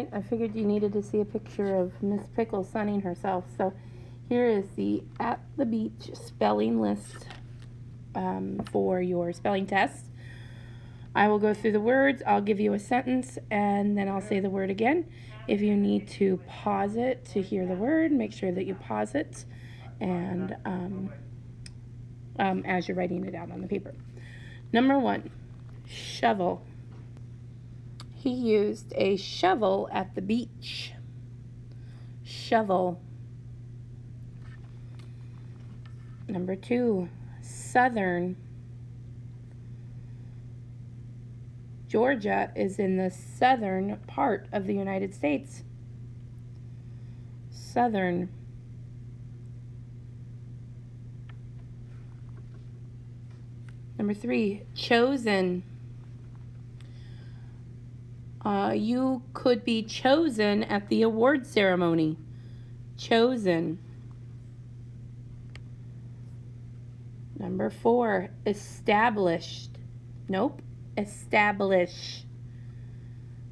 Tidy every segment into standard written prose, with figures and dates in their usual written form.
right, I figured you needed to see a picture of Miss Pickle sunning herself. So here is the At the Beach spelling list for your spelling test. I will go through the words, I'll give you a sentence, and then I'll say the word again. If you need to pause it to hear the word, make sure that you pause it and as you're writing it out on the paper. Number 1, shovel. He used a shovel at the beach. Shovel. Number 2, southern. Georgia is in the southern part of the United States. Southern. Number 3, chosen. You could be chosen at the award ceremony. Chosen. Number 4, established. Nope, establish.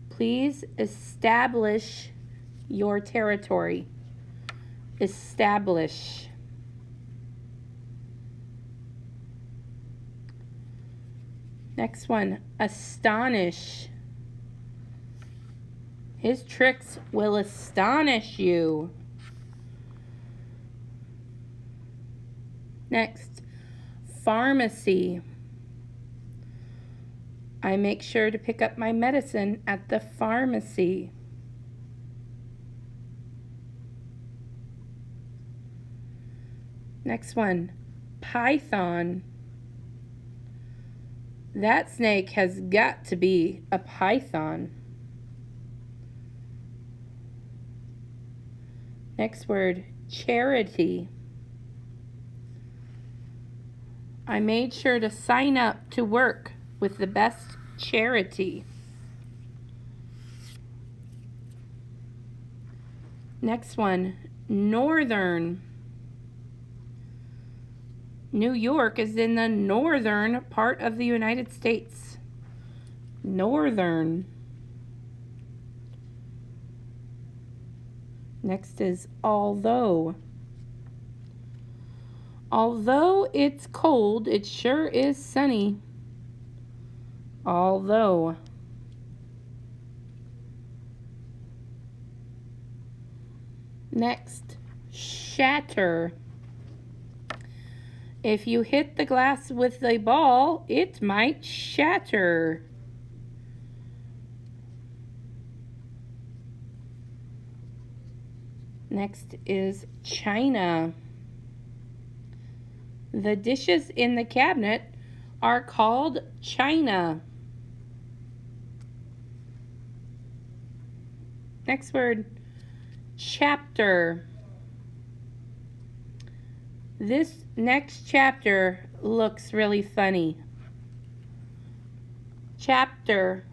Please establish your territory. Establish. Next one, astonish. His tricks will astonish you. Next, pharmacy. I make sure to pick up my medicine at the pharmacy. Next one, python. That snake has got to be a python. Next word, charity. I made sure to sign up to work with the best charity. Next one, northern. New York is in the northern part of the United States. Northern. Next is although. Although it's cold, it sure is sunny. Although. Next, shatter. If you hit the glass with a ball, it might shatter. Next is china. The dishes in the cabinet are called china. Next word, chapter. This next chapter looks really funny. Chapter.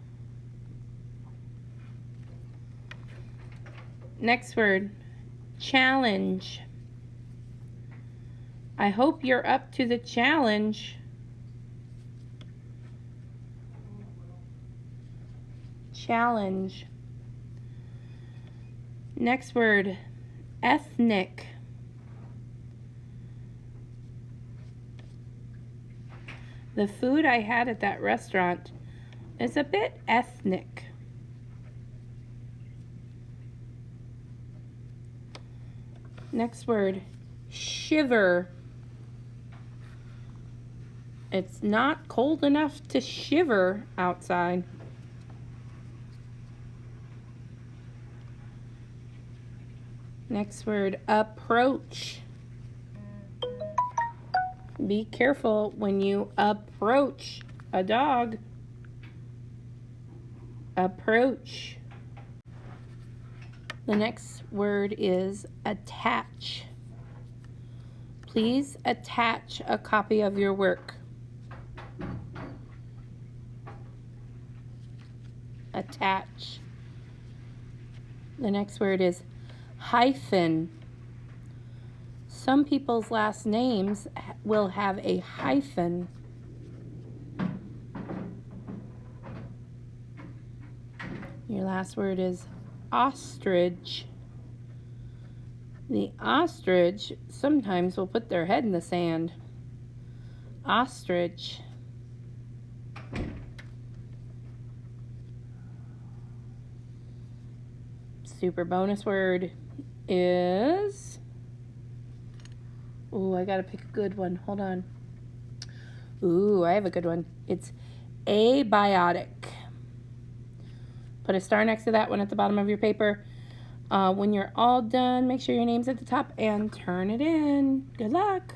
Next word, challenge. I hope you're up to the challenge. Challenge. Next word, ethnic. The food I had at that restaurant is a bit ethnic. Next word, shiver. It's not cold enough to shiver outside. Next word, approach. Be careful when you approach a dog. Approach. The next word is attach. Please attach a copy of your work. Attach. The next word is hyphen. Some people's last names will have a hyphen. Your last word is ostrich. The ostrich sometimes will put their head in the sand. Ostrich. Super bonus word is... Ooh, I gotta pick a good one. Hold on. Ooh, I have a good one. It's abiotic. Put a star next to that one at the bottom of your paper. When you're all done, make sure your name's at the top and turn it in. Good luck.